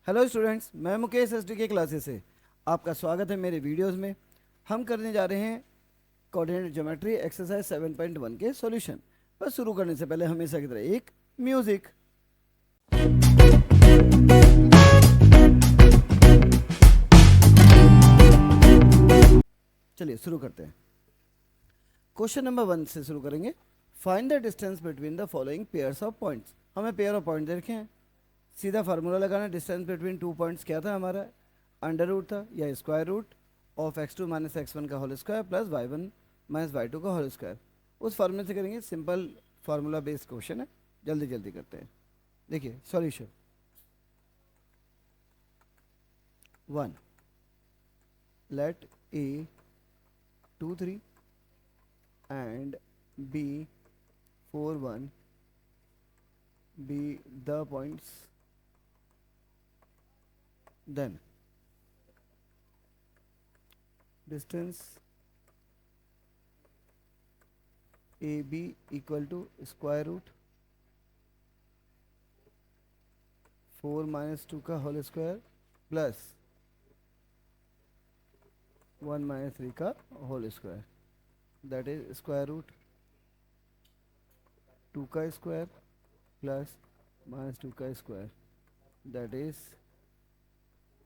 Hello students, मैं Mukesh SD के classes से आपका स्वागत है मेरे वीडियोस में। हम करने जा रहे हैं कोऑर्डिनेट ज्योमेट्री एक्सरसाइज 7.1 के सॉल्यूशन। बस शुरू करने से पहले हमेशा की तरह एक म्यूजिक। चलिए शुरू करते हैं। क्वेश्चन नंबर 1 से शुरू करेंगे। Find the distance between the following pairs of points. हमें पेयर ऑफ पॉइंट देखे हैं, सीधा फार्मूला लगाना। डिस्टेंस बिटवीन टू पॉइंट्स क्या था हमारा? अंडर रूट था या square root of x2 minus x1 का whole square plus y1 minus y2 का होल स्क्वायर। उस फार्मूले से करेंगे। सिंपल फार्मूला बेस्ड क्वेश्चन है, जल्दी जल्दी करते हैं। देखिए solution 1, late a 2 3 and b 4 1 be the points, then distance AB equal to square root 4 minus 2 का होल स्क्वायर प्लस 1 minus 3 का whole square, that is square root 2 का स्क्वायर प्लस माइनस 2 का square, that is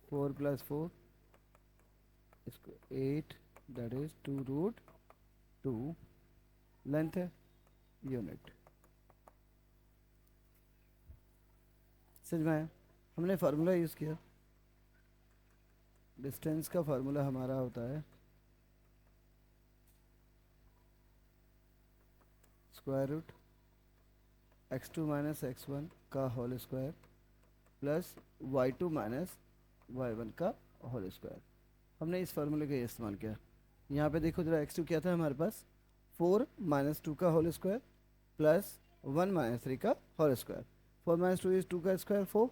4 plus 4 8, that is 2 root 2। Length है unit. समझ में आया? हमने formula use किया। डिस्टेंस का फार्मूला हमारा होता है square root x2 minus x1 का whole square plus y2 minus y1 का होल स्क्वायर। हमने इस फार्मूले का इस्तेमाल किया। यहाँ पे देखो जरा, x2 क्या था हमारे पास? 4 माइनस 2 का होल स्क्वायर प्लस 1 माइनस 3 का होल स्क्वायर। 4 माइनस 2 इज 2 का square 4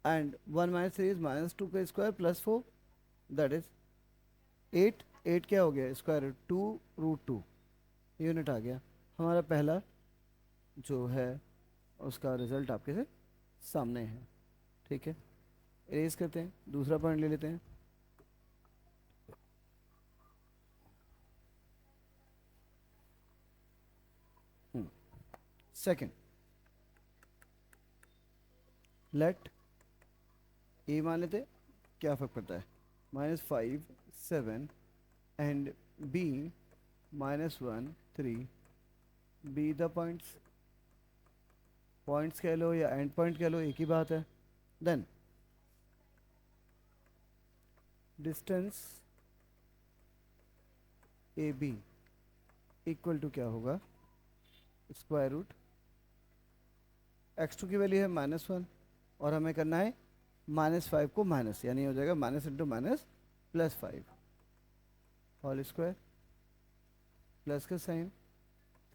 and 1 minus 3 is minus 2 का स्क्वायर प्लस 4, दैट इज 8। 8 क्या हो गया? स्क्वायर रूट 2 रूट 2 यूनिट आ गया। हमारा पहला जो है उसका रिजल्ट आपके से सामने है। ठीक है, इरेज करते हैं, दूसरा पॉइंट ले लेते हैं। सेकंड, लेट ए मान लेते, क्या फ़र्क पड़ता है? -5 7 and B -1 3 B the points. Points कह लो या एंड पॉइंट कह लो, एक ही बात है। Then distance A B equal to क्या होगा? स्क्वायर रूट x2 की वैल्यू है -1 और हमें करना है -5 को माइनस, यानी हो जाएगा minus into minus plus 5 whole square plus का साइन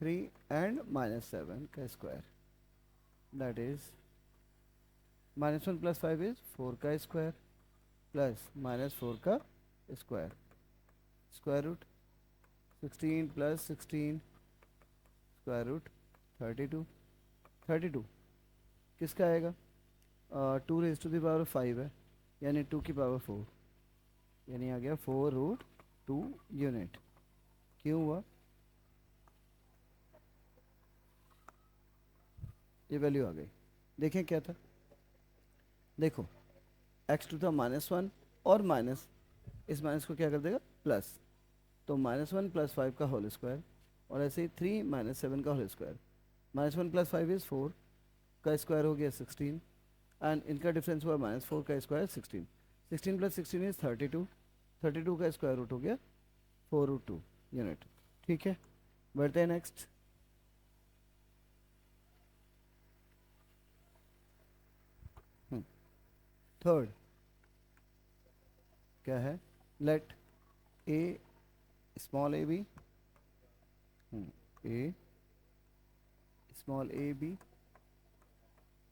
3 एंड -7 का square, that is -1 plus 5 is 4 का स्क्वायर प्लस -4 का square, square root 16 plus 16 square root 32। 32 किसका आएगा? 2 रेज टू द पावर 5 है, यानी 2 की पावर 4, यानी आ गया 4 रूट 2 यूनिट। क्यों हुआ? ये वैल्यू आ गई। देखें क्या था, देखो x2 था -1 और माइनस, इस माइनस को क्या कर देगा? प्लस, तो -1 प्लस 5 का होल स्क्वायर और ऐसे ही 3 -7 का होल स्क्वायर। -1 प्लस 5 इज 4 का स्क्वायर हो गया 16 एंड इनका डिफरेंस हुआ -4 का स्क्वायर 16। 16 plus 16 is 32। 32 का स्क्वायर रूट हो गया 4 रूट 2 यूनिट। ठीक है, बढ़ते हैं नेक्स्ट। थर्ड क्या है? Let A small a B, A small a B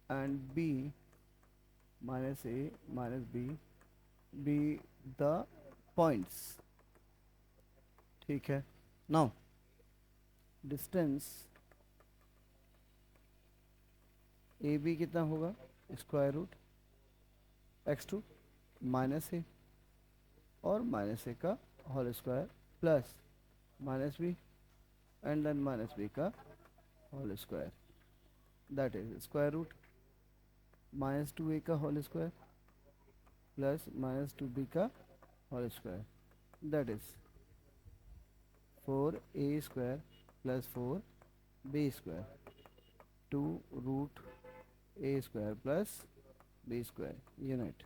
and B minus A minus B B the points. ठीक है, नाउ डिस्टेंस ए बी कितना होगा? Square root x2 minus A और माइनस ए का whole square plus minus B and then minus B का whole square, that is square root minus two A का whole square plus minus two B का whole square, that is 4a square plus 4b square, 2 root A square plus B square unit.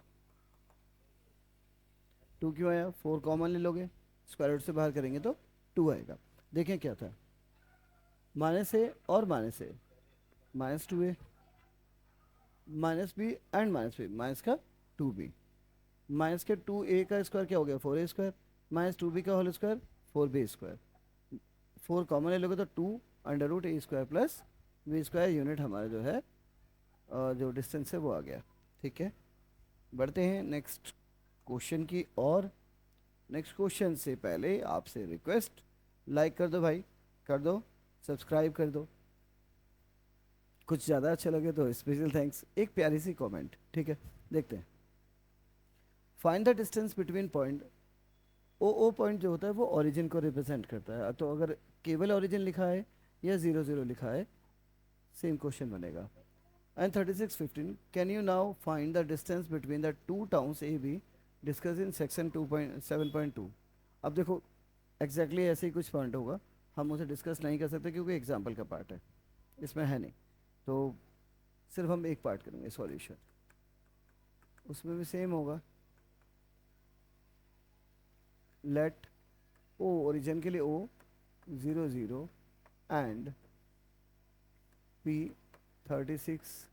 2 क्यों आया? 4 common ले लोगे, square root से बाहर करेंगे तो 2 आएगा। देखें क्या था, माइनस ए और minus A, minus 2a minus B and minus B, minus का 2b, माइनस के 2a का स्क्वायर क्या हो गया 4a स्क्वायर, माइनस 2b का whole square 4b square, 4 common ले लोगे तो 2 under root A square plus B square unit हमारा जो है जो डिस्टेंस है वो आ गया। ठीक है, बढ़ते हैं नेक्स्ट क्वेश्चन की। और नेक्स्ट क्वेश्चन से पहले आपसे रिक्वेस्ट, लाइक कर दो भाई, कर दो, सब्सक्राइब कर दो, कुछ ज़्यादा अच्छा लगे तो स्पेशल थैंक्स, एक प्यारी सी कमेंट। ठीक है, देखते हैं। Find the distance between point O point जो होता है वो ओरिजिन को रिप्रेजेंट करता है, तो अगर केवल ओरिजिन लिखा है या 0 0 लिखा है सेम क्वेश्चन बनेगा। And 3615 can you now find the distance between the two towns A be discuss in section 2.7.2। अब देखो एग्जैक्टली ऐसे ही कुछ पॉइंट होगा, हम उसे डिस्कस नहीं कर सकते क्योंकि एग्जाम्पल का पार्ट है, इसमें है नहीं, तो सिर्फ हम एक पार्ट करेंगे सॉल्यूशन, उसमें भी सेम होगा। लेट ओ, ओरिजिन के लिए ओ 0 0 and P 36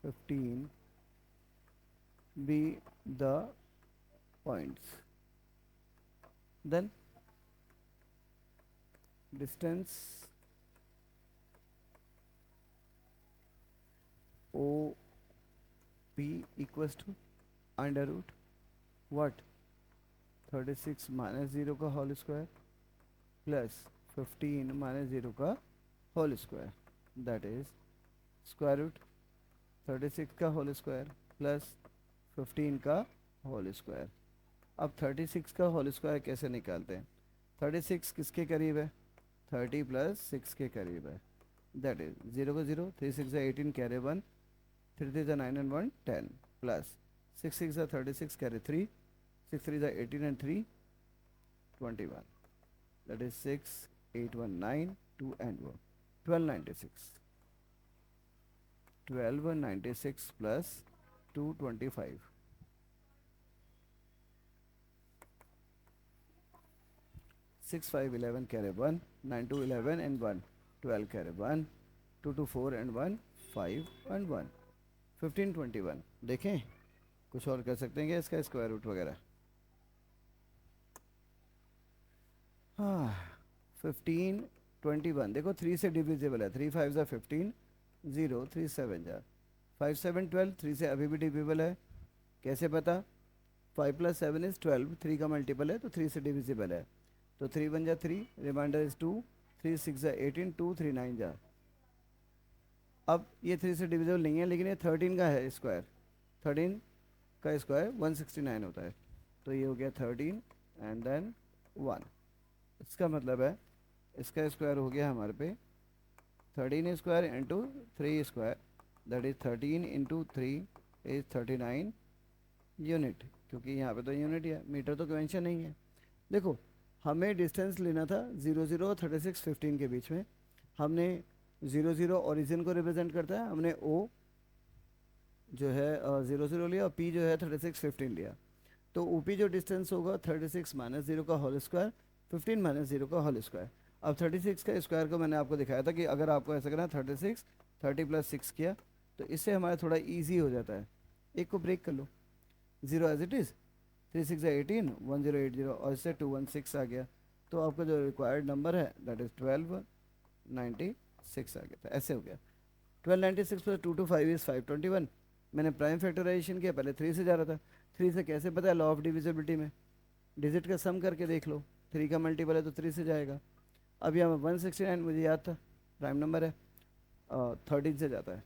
15 be the points, then distance OP equals to under root what 36 minus 0 का होल स्क्वायर प्लस 15 माइनस 0 का whole square, that is square root 36 का होल स्क्वायर प्लस 15 का whole square. अब 36 का whole square कैसे निकालते हैं? 36 किसके करीब है? 30 प्लस 6 के करीब है, दैट इज 0 को 0, 3 6 18 carry 1, 3 3 9 and 1 10 plus 6 6 36 carry 3, 6 3 18 and 3 21, that is 6 8 1 9 2 and 1 1296, 1296 plus 225, 6 5 11 carry 1, 9 2 11 and 1 12 carry 1, 2 2 4 and 1 5 and 1 15 21। देखें कुछ और कर सकते हैं क्या इसका स्क्वायर रूट वगैरह? हाँ 15 21, देखो 3 से डिविजिबल है, 3 5 15 0 3 7 5 7 12, 3 से अभी भी डिविजिबल है, कैसे पता? 5 प्लस 7 इज 12, 3 का मल्टीपल है तो 3 से डिविजिबल है, तो 3 1 3, रिमाइंडर इज 2, 3 6 18 2 3 9 अब ये 3 से डिविजिबल नहीं है लेकिन ये 13 का है स्क्वायर, 13 का स्क्वायर 169 होता है, तो ये हो गया 13 एंड देन 1। इसका मतलब है इसका स्क्वायर हो गया हमारे पे 13 square into 3 square, that is 13 into 3 is 39 unit, क्योंकि यहाँ पे तो यूनिट है, मीटर तो कन्वेंशन नहीं है। देखो हमें डिस्टेंस लेना था 0 0 और 36 15 के बीच में, हमने 0 0 ओरिजिन को रिप्रेजेंट करता है, हमने ओ जो है 0 0 लिया और पी जो है 36 15 लिया, तो ओपी जो डिस्टेंस होगा 36 माइनस 0 का होल स्क्वायर 15 माइनस 0 का होल स्क्वायर। अब 36 का स्क्वायर को मैंने आपको दिखाया था कि अगर आपको ऐसा करना 36 30 प्लस 6 किया तो इससे हमारा थोड़ा ईजी हो जाता है, एक को ब्रेक कर लो, 0 एज इट इज़, 3 6 18 1080 और इससे 216 आ गया, तो आपका जो रिक्वायर्ड नंबर है दैट इज़ 1296 आ गया था, ऐसे हो गया। 1296 प्लस 2 2 5 इज़ 521, मैंने प्राइम फैक्टराइजेशन किया, पहले 3 से जा रहा था, 3 से कैसे पता है? लॉ ऑफ डिविजिबिलिटी में डिजिट का सम करके देख लो, 3 का मल्टीपल है तो 3 से जाएगा। अब यहाँ 169 मुझे याद था, प्राइम नंबर है, 13 से जाता है,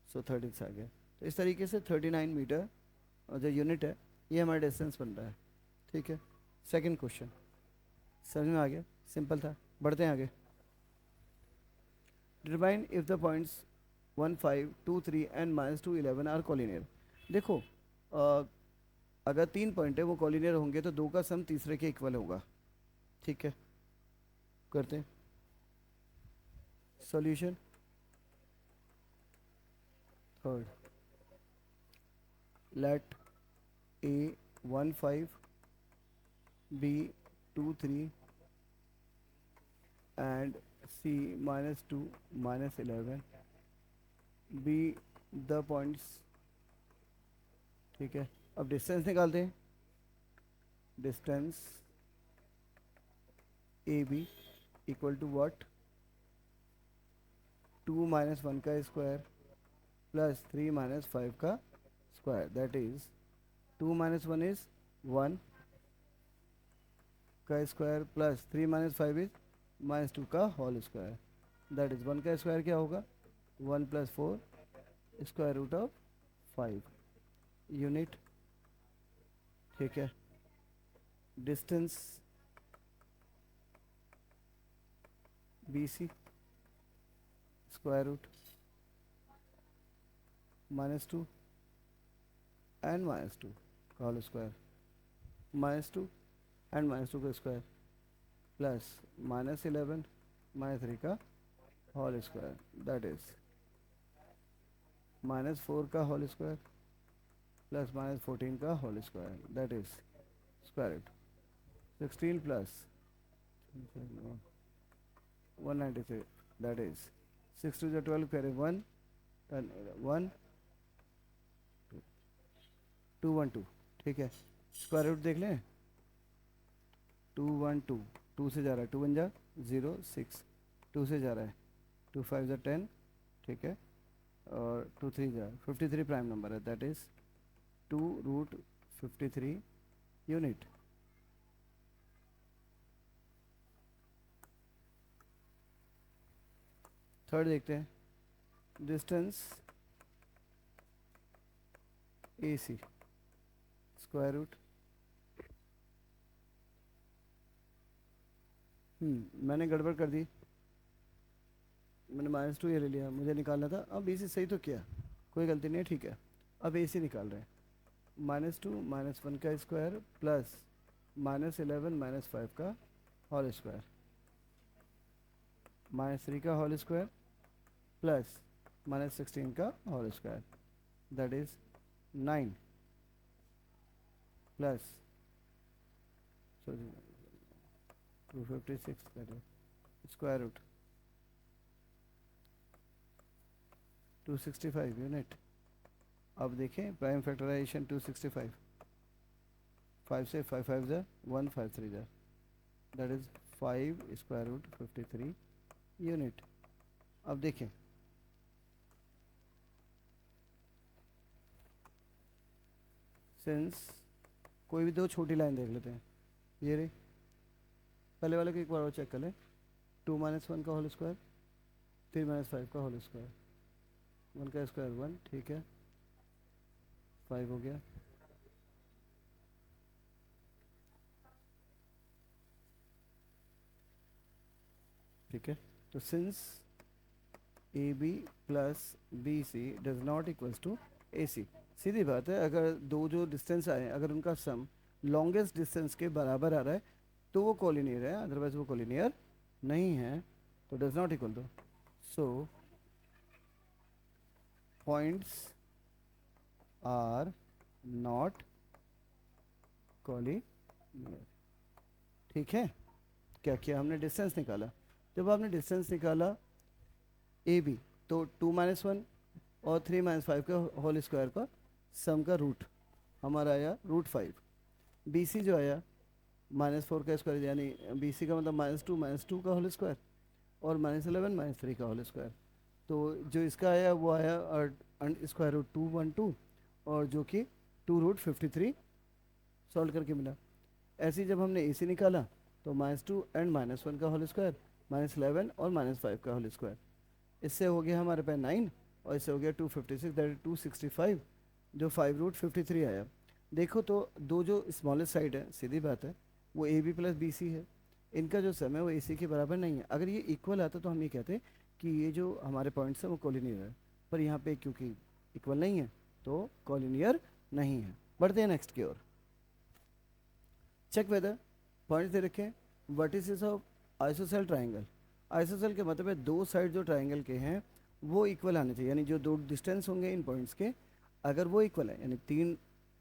सो 13 से आ गया, तो इस तरीके से 39 मीटर और जो यूनिट है ये हमारा डिस्टेंस बन रहा है। ठीक है, सेकंड क्वेश्चन समझ में आ गया, सिंपल था। बढ़ते हैं आगे। Determine if the points 1 5 2 3 and -2 11 are collinear. देखो अगर 3 पॉइंट है वो कॉलिनियर होंगे तो 2 का सम तीसरे के इक्वल होगा। ठीक है, करते हैं solution. Third, let A 1 5 B 2 3 and C -2 -11 B the points. ठीक है, अब डिस्टेंस निकालते हैं। Distance A B equal to what, 2 - 1 का स्क्वायर प्लस 3 - 5 का स्क्वायर, दैट इज 2 - 1 इज 1 का स्क्वायर प्लस 3 - 5 इज -2 का होल स्क्वायर, दैट इज 1 का स्क्वायर क्या होगा 1 + 4 स्क्वायर रूट ऑफ 5 यूनिट। ठीक है, distance B C square root -2 and -2 का होल स्क्वायर, -2 एंड -2 का स्क्वायर प्लस -11 -3 का होल स्क्वायर, दैट इज -4 का होल स्क्वायर प्लस -14 का whole square, that is square root 16 plus 193, that is 6 2 12 करें 1 1 2 1 2। ठीक है, स्क्वायर रूट देख लें 2 1 2, 2 से जा रहा है 2 1 जा 0 6, 2 से जा रहा है 2 5 जा 10। ठीक है, और 2 3 जा 53 प्राइम नंबर है, दैट इज 2√53 यूनिट। थर्ड देखते हैं, डिस्टेंस ए सी स्क्वायर रूट, मैंने गड़बड़ कर दी, मैंने -2 ये ले लिया, मुझे निकालना था। अब बी सी सही तो किया, कोई गलती नहीं है। ठीक है, अब ए सी निकाल रहे हैं, -2 -1 का स्क्वायर प्लस -11 -5 का होल स्क्वायर, -3 का होल स्क्वायर प्लस -16 का whole square, that is 9 plus 256 करें स्क्वायर रूट 265 यूनिट। अब देखें प्राइम फैक्टराइजेशन 265, 5 से 5 5 जा 1 5 3 जा, that is 5 square root 53 unit. अब देखें सिंस कोई भी दो छोटी लाइन देख लेते हैं, ये रही पहले वाले को एक बार और चेक कर लें, 2 - 1 का होल स्क्वायर 3 - 5 का होल स्क्वायर, 1 का स्क्वायर 1। ठीक है, 5 हो गया, ठीक है। तो since A B plus B C does not equals to A C, सीधी बात है, अगर दो जो डिस्टेंस आए अगर उनका सम लॉन्गेस्ट डिस्टेंस के बराबर आ रहा है तो वो कॉलिनियर है, अदरवाइज वो कॉलिनियर नहीं है, तो does not equal to. So points are not collinear. ठीक है, क्या किया हमने, डिस्टेंस निकाला। जब आपने डिस्टेंस निकाला ए बी तो 2 - 1 और 3 - 5 का होल स्क्वायर का सम का रूट हमारा आया √5। बी सी जो आया -4 का स्क्वायर, यानी बी सी का मतलब -2 -2 का होल स्क्वायर और -11 -3 का होल स्क्वायर। तो जो इसका आया वो आया स्क्वायर रूट 212 और जो कि 2√53 सॉल्व करके मिला। ऐसे ही जब हमने ए सी निकाला तो -2 एंड -1 का होल स्क्वायर -11 और -5 का होल स्क्वायर, इससे हो गया हमारे पास 9 और इससे हो गया 256, दैट इज 265 जो 5√53 आया। देखो तो दो जो स्मॉलेस्ट साइड है, सीधी बात है, वो A B plus B C है, इनका जो सम है वो ए सी के बराबर नहीं है। अगर ये इक्वल आता तो हम ये कहते कि ये जो हमारे पॉइंट्स हैं वो कोलिनियर है, पर यहाँ पे क्योंकि इक्वल नहीं है तो कोलिनियर नहीं है। बढ़ते हैं नेक्स्ट की ओर। चेक वेदर पॉइंट्स दे रखे हैं, vertices of ISOCELL triangle. ISOCELL के मतलब है दो साइड जो ट्राइंगल के हैं वो इक्वल आने चाहिए, यानी जो दो डिस्टेंस होंगे इन पॉइंट्स के अगर वो इक्वल है, यानी तीन,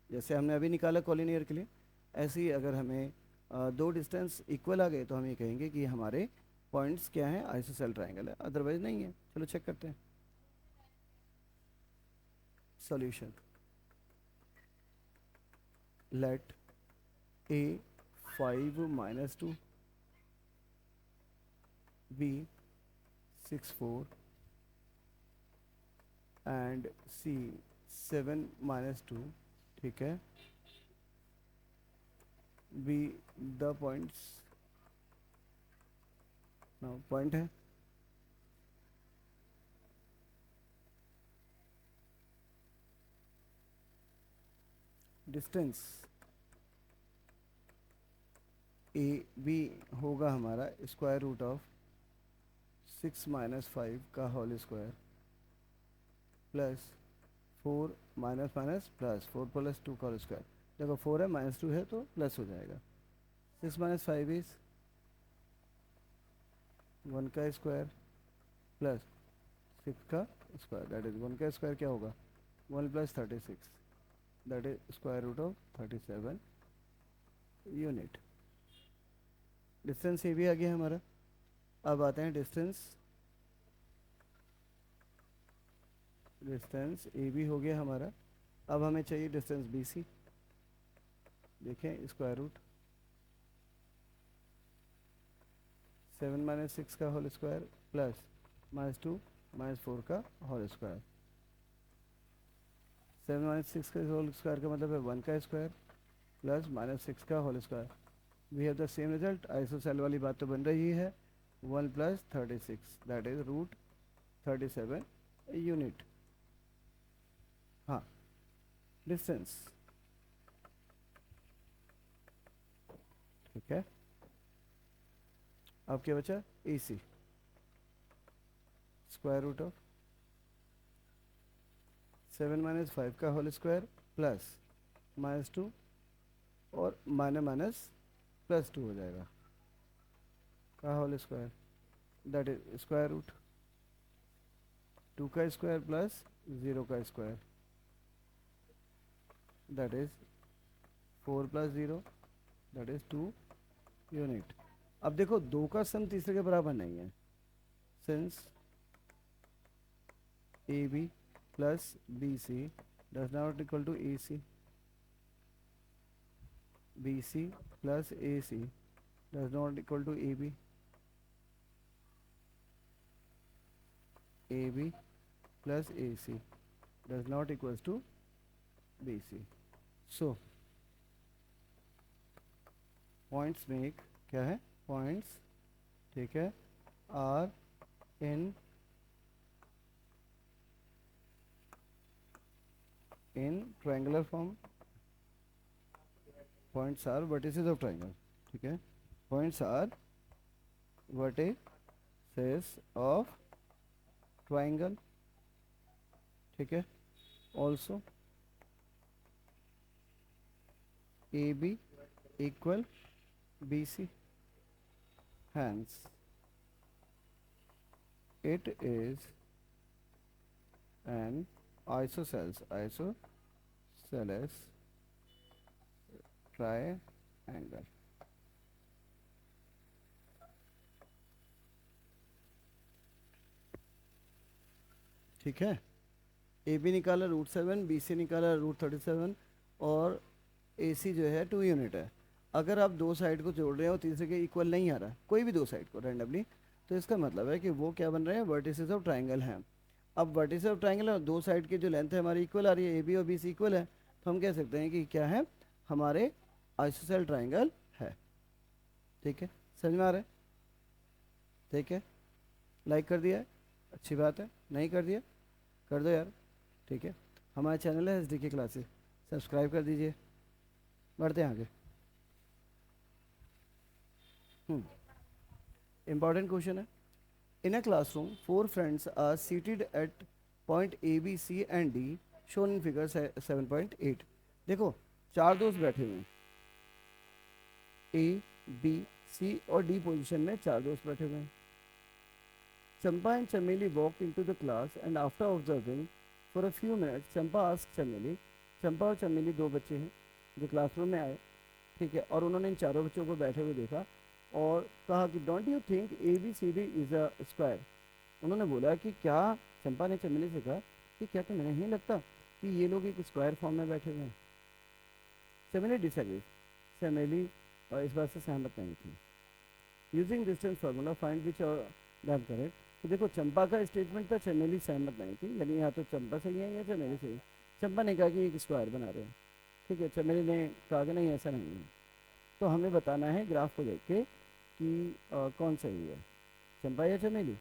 जैसे हमने अभी निकाला कॉलिनियर के लिए, ऐसे ही अगर हमें दो डिस्टेंस इक्वल आ गए तो हम ये कहेंगे कि हमारे पॉइंट्स क्या हैं, आइसोसेल ट्राइंगल है, अदरवाइज नहीं है। चलो चेक करते हैं solution. Late A 5 minus 2 b 6 4 and c 7 minus 2, ठीक है, b the points, now point है, डिस्टेंस ए बी होगा हमारा स्क्वायर रूट ऑफ 6 माइनस 5 का whole square plus 4 minus minus plus 4 plus 2 का होल स्क्वायर। देखो 4 है माइनस 2 है तो प्लस हो जाएगा। 6 माइनस 5 इज 1 का स्क्वायर प्लस 6 का स्क्वायर, दैट इज 1 का स्क्वायर क्या होगा 1 plus 36, that is square root of 37 unit. Distance A भी आ गया हमारा। अब आते हैं डिस्टेंस, डिस्टेंस ए भी हो गया हमारा। अब हमें चाहिए डिस्टेंस बी सी। देखें स्क्वायर रूट 7 माइनस 6 का whole square plus minus 2 minus 4 का होल स्क्वायर। 7 माइनस 6 का होल स्क्वायर का मतलब है 1 का स्क्वायर प्लस माइनस 6 का whole square. We have the same result, isosceles वाली बात तो बन रही है। 1 plus 36 that is root 37 unit. हाँ, डिस्टेंस, ठीक है। अब क्या बचा, A C, square root of 7 minus 5 का होल स्क्वायर प्लस माइनस 2 और माइनस माइनस प्लस 2 हो जाएगा का whole square, that is square root 2 का स्क्वायर प्लस 0 का square, that is 4 plus 0 that is 2 unit. अब देखो दो का सम तीसरे के बराबर नहीं है, since A B plus B C does not equal to A C, B C plus A C does not equal to A B, A B plus A C does not equals to B C. So points make क्या है, points, ठीक है, are in triangular form, points are vertices of triangle, ठीक है, points are vertices of triangle, ठीक है। Also A B equal B C, hence it is an isosceles triangle। ठीक है, ए बी निकाला रूट 7, बी सी निकाला root 37 और A सी जो है 2 यूनिट है। अगर आप दो साइड को जोड़ रहे हो तीसरे के इक्वल नहीं आ रहा, कोई भी दो साइड को रैंडमली, तो इसका मतलब है कि वो क्या बन रहे हैं, वर्टिसेस ऑफ ट्राइंगल हैं। अब वर्टिसेस ऑफ ट्राइंगल है, दो साइड की जो लेंथ है हमारी इक्वल आ रही है, ए बी और बी सी इक्वल है, तो हम कह सकते हैं कि क्या है, हमारे आइसोसेल ट्राइंगल है। ठीक है, समझ में आ रहा है? ठीक है, लाइक कर दिया है, अच्छी बात है, नहीं कर दिया कर दो यार। ठीक है, हमारा चैनल है S D K classes, subscribe कर दीजिए। बढ़ते हैं आगे। इंपॉर्टेंट क्वेश्चन है। In a classroom 4 friends are seated at point A B C and D shown in figure 7.8। देखो 4 दोस्त बैठे हुए हैं, ए बी सी और डी पोजीशन में 4 दोस्त बैठे हुए हैं। Champa and Chameli walk in to the class and after observing for a few minutes Champa ask Chameli, Champa और चमेली 2 बच्चे हैं जो क्लासरूम में आए, ठीक है, और उन्होंने इन 4 बच्चों को बैठे हुए देखा और कहा कि don't you think A B C D is a square. उन्होंने बोला कि क्या, चंपा ने चमेली से कहा कि क्या तुम्हें नहीं लगता कि ये लोग एक स्क्वायर फॉर्म में बैठे हुए हैं। चमेली डिसएग्री, चमेली इस बात से सहमत नहीं थी। Using distance formula find which और दैट करेक्ट। तो देखो चंपा का स्टेटमेंट पर चमेली सहमत नहीं थी, यानी या तो चंपा सही है या चमेली सही है। चंपा ने कहा कि एक स्क्वायर बना रहे हैं, ठीक है, चमेली ने कहा कि नहीं ऐसा नहीं है। तो हमें बताना है ग्राफ को देख के कि कौन सही है, चंपा या चमेली।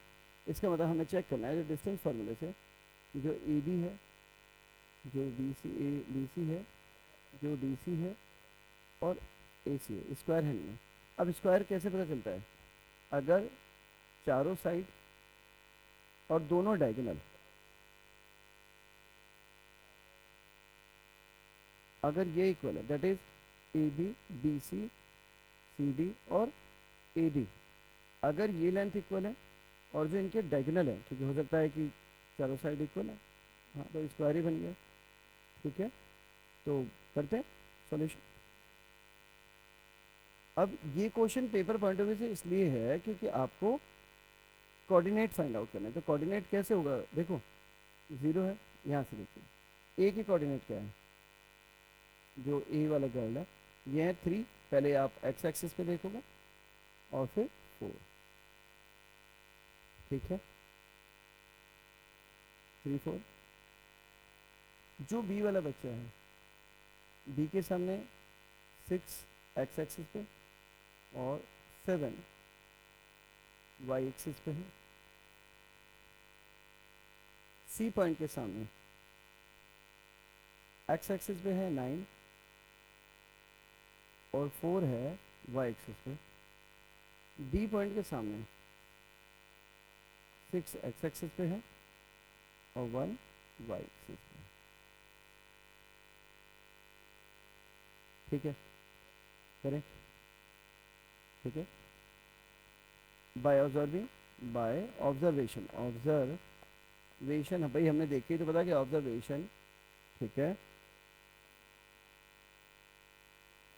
इसका मतलब हमें चेक करना है जो डिस्टेंस फार्मूले से, जो ए बी है, जो बी सी है, जो डी सी है और ए सी है, स्क्वायर है नहीं है। अब स्क्वायर कैसे पता चलता है? अगर चारों साइड और दोनों डायगोनल, अगर ये इक्वल है, that is A B B C D और ए डी, अगर ये लेंथ इक्वल है और जो इनके डायगोनल है, क्योंकि हो सकता है कि चारों साइड इक्वल है, हाँ तो स्क्वायर ही बन गया, ठीक है। तो करते हैं सॉल्यूशन। अब ये question paper point of view से इसलिए है क्योंकि आपको कोऑर्डिनेट फाइंड आउट करना है। तो कोऑर्डिनेट कैसे होगा? देखो 0 है, यहाँ से देखिए ए की कोऑर्डिनेट क्या है, जो ए वाला गर्ल है ये है 3, पहले आप एक्स एक्सिस पे देखोगे और फिर 4, ठीक है, 3 4। जो बी वाला बच्चा है, बी के सामने 6 एक्स एक्सिस पे और 7 वाई एक्सिस पे है। सी पॉइंट के सामने एक्स एक्सिस पे है 9 और 4 है वाई एक्सिस पे। डी पॉइंट के सामने 6 एक्स एक्सिस पे है और 1 वाई एक्सिस पे, ठीक है, करें, ठीक है। बाय ऑब्जर्वेशन भाई हमने देखी तो पता कि ऑब्जर्वेशन, ठीक है,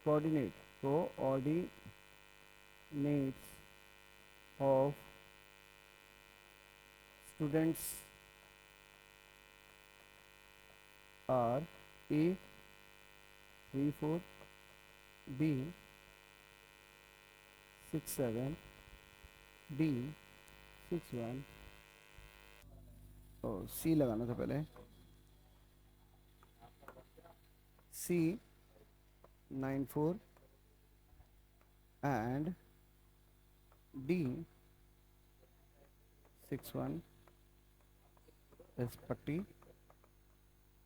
coordinates of students are A 3 4 B 6 7 D 6 1 और सी लगाना था पहले, सी 9 4 एंड डी 6 1 इस पट्टी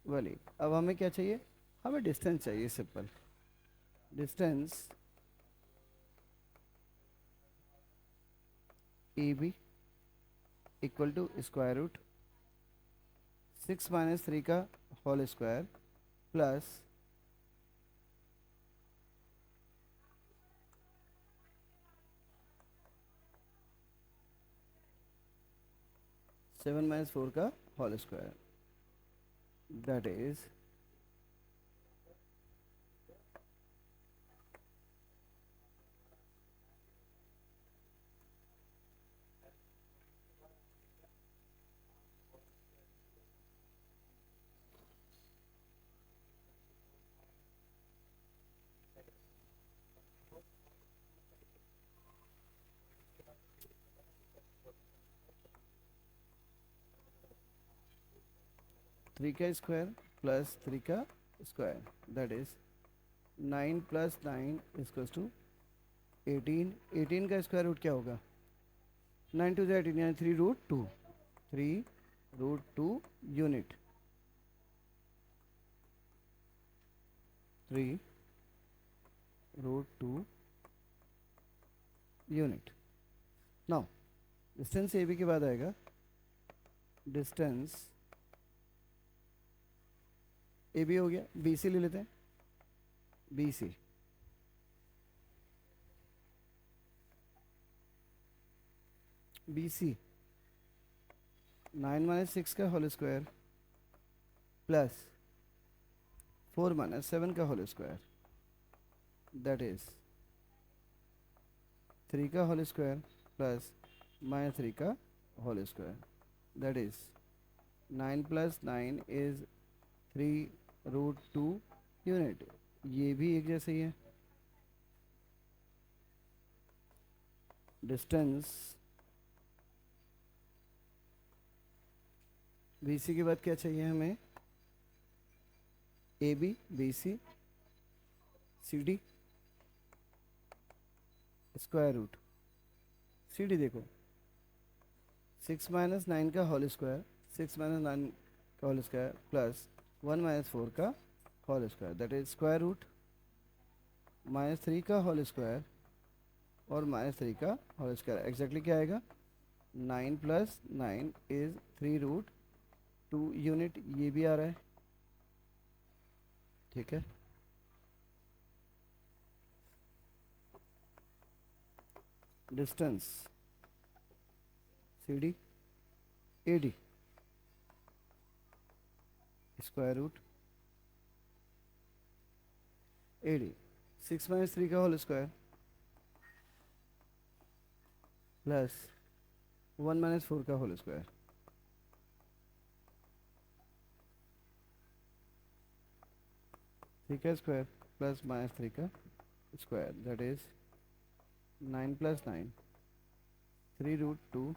वाली। अब हमें क्या चाहिए? हमें डिस्टेंस चाहिए, simple distance A B equal to square root 6 - 3 का होल स्क्वायर प्लस 7 - 4 का होल स्क्वायर, दैट इज 3 का स्क्वायर प्लस 3 का स्क्वायर, दैट इज 9 + 9 = 18। 18 का स्क्वायर रूट क्या होगा? 9 2 18 यानी 3√2, 3√2 unit, 3 √2 unit. Now distance A B के बाद आएगा डिस्टेंस ए बी हो गया, बी सी ले लेते हैं, बी सी बी सी 9 - 6 का होल स्क्वायर प्लस 4 - 7 का होल स्क्वायर, दैट इज 3 का होल स्क्वायर प्लस -3 का whole square, that is 9 + 9 is 3√2 unit. ये भी एक जैसे ही है। डिस्टेंस बी सी के बाद क्या चाहिए हमें, A B B C C D square root. C D देखो 6 - 9 का होल स्क्वायर, 6 - 9 का होल स्क्वायर प्लस 1 - 4 का whole square, that is square root -3 का होल स्क्वायर और -3 का होल स्क्वायर एग्जैक्टली क्या आएगा, 9 + 9 इज 3√2 यूनिट। ये भी आ रहा है, ठीक है। Distance C D A D square root A D 6 - 3 का होल स्क्वायर प्लस 1 - 4 का होल स्क्वायर, 3 का स्क्वायर प्लस -3 का square, that is 9 + 9 3√2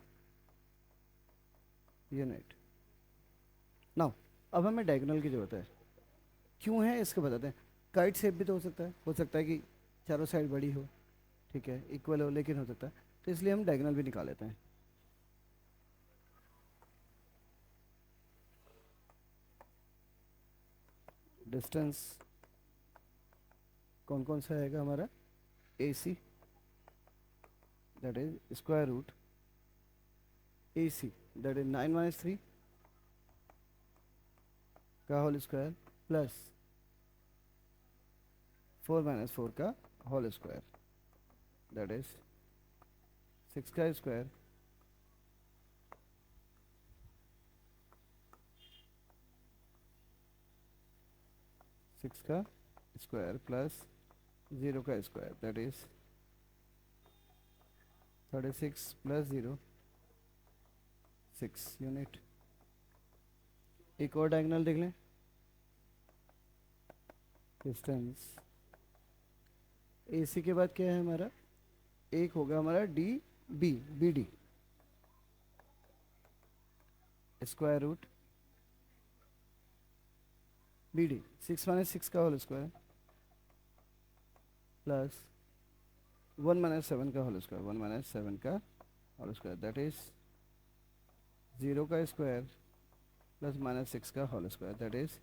unit. Now अब हमें डायगोनल की ज़रूरत है, क्यों है इसको बताते हैं। काइट शेप भी तो हो सकता है कि चारों साइड बड़ी हो, ठीक है, इक्वल हो, लेकिन हो सकता है, तो इसलिए हम डायगोनल भी निकाल लेते हैं। डिस्टेंस कौन कौन सा आएगा हमारा, A C, that is square root A C, that is 9 - 3 का होल स्क्वायर प्लस 4 - 4 का होल स्क्वायर, दैट इज 6 का स्क्वायर 6 का स्क्वायर प्लस 0 का स्क्वायर, दैट इज 36 + 0 6 यूनिट। एक और डायगोनल देख लें। डिस्टेंस ए सी के बाद क्या है हमारा, एक होगा हमारा D B B D square root B D 6 - 6 का होल स्क्वायर प्लस 1 - 7 का होल स्क्वायर, 1 - 7 का होल स्क्वायर, दैट इज 0 का स्क्वायर प्लस -6 का whole square, that is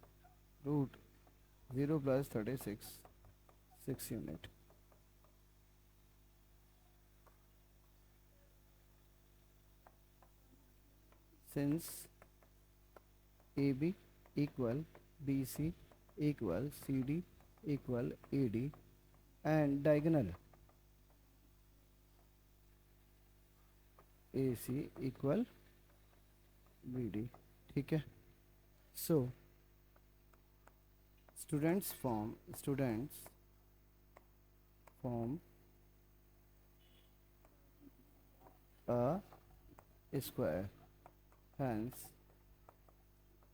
√0 + 36 6 unit. Since AB equal BC equal CD equal AD and diagonal AC equal BD, ठीक है। So students form a square, hence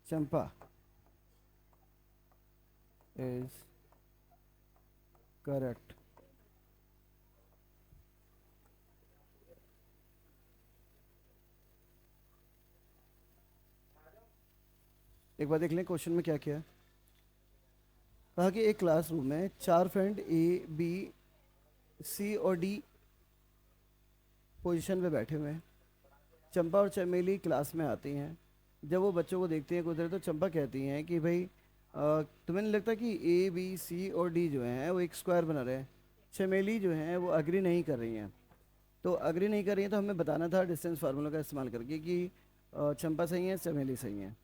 Champa is correct। एक बार देख लें question में क्या किया है। कहा कि एक क्लासरूम में 4 फ्रेंड ए बी सी और डी पोजीशन पे बैठे हुए हैं। चंपा और चमेली क्लास में आती हैं। जब वो बच्चों को देखती हैं उधर, तो चंपा कहती हैं कि भाई तुम्हें नहीं लगता कि ए बी सी और डी जो हैं वो एक स्क्वायर बना रहे हैं। चमेली जो हैं वो अग्री नहीं कर रही हैं, तो अग्री नहीं कर रही हैं तो हमें बताना था डिस्टेंस फार्मूला का इस्तेमाल करके कि चंपा सही है चमेली सही है।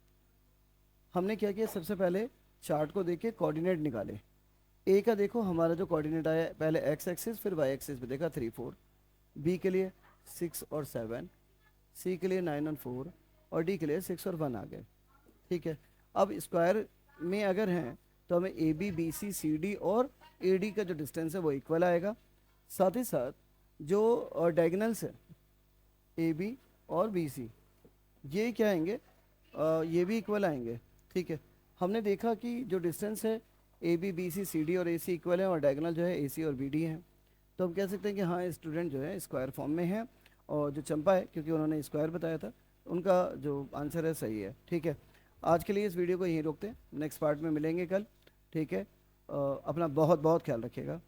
हमने क्या किया, सबसे पहले चार्ट को देख के कोऑर्डिनेट निकाले। ए का देखो हमारा जो कोऑर्डिनेट आया, पहले एक्स एक्सिस फिर वाई एक्सिस पे देखा 3 4, बी के लिए 6 और 7, सी के लिए 9 और 4, और डी के लिए 6 और 1 आ गए। ठीक है, अब स्क्वायर में अगर हैं तो हमें A B B C C D और ए डी का जो डिस्टेंस है वो इक्वल आएगा। साथ ही साथ जो डायगनल्स है ए बी और बी सी, ये क्या आएंगे, ये भी इक्वल आएंगे। ठीक है, हमने देखा कि जो डिस्टेंस है A B B C C D और ए सी इक्वल है और डायगोनल जो है ए सी और बी डी है, तो हम कह सकते हैं कि हाँ स्टूडेंट जो है स्क्वायर फॉर्म में है, और जो चंपा है क्योंकि उन्होंने स्क्वायर बताया था, उनका जो आंसर है सही है। ठीक है, आज के लिए इस वीडियो को यहीं रोकते हैं, नेक्स्ट पार्ट में मिलेंगे कल। ठीक है, अपना बहुत बहुत ख्याल रखिएगा।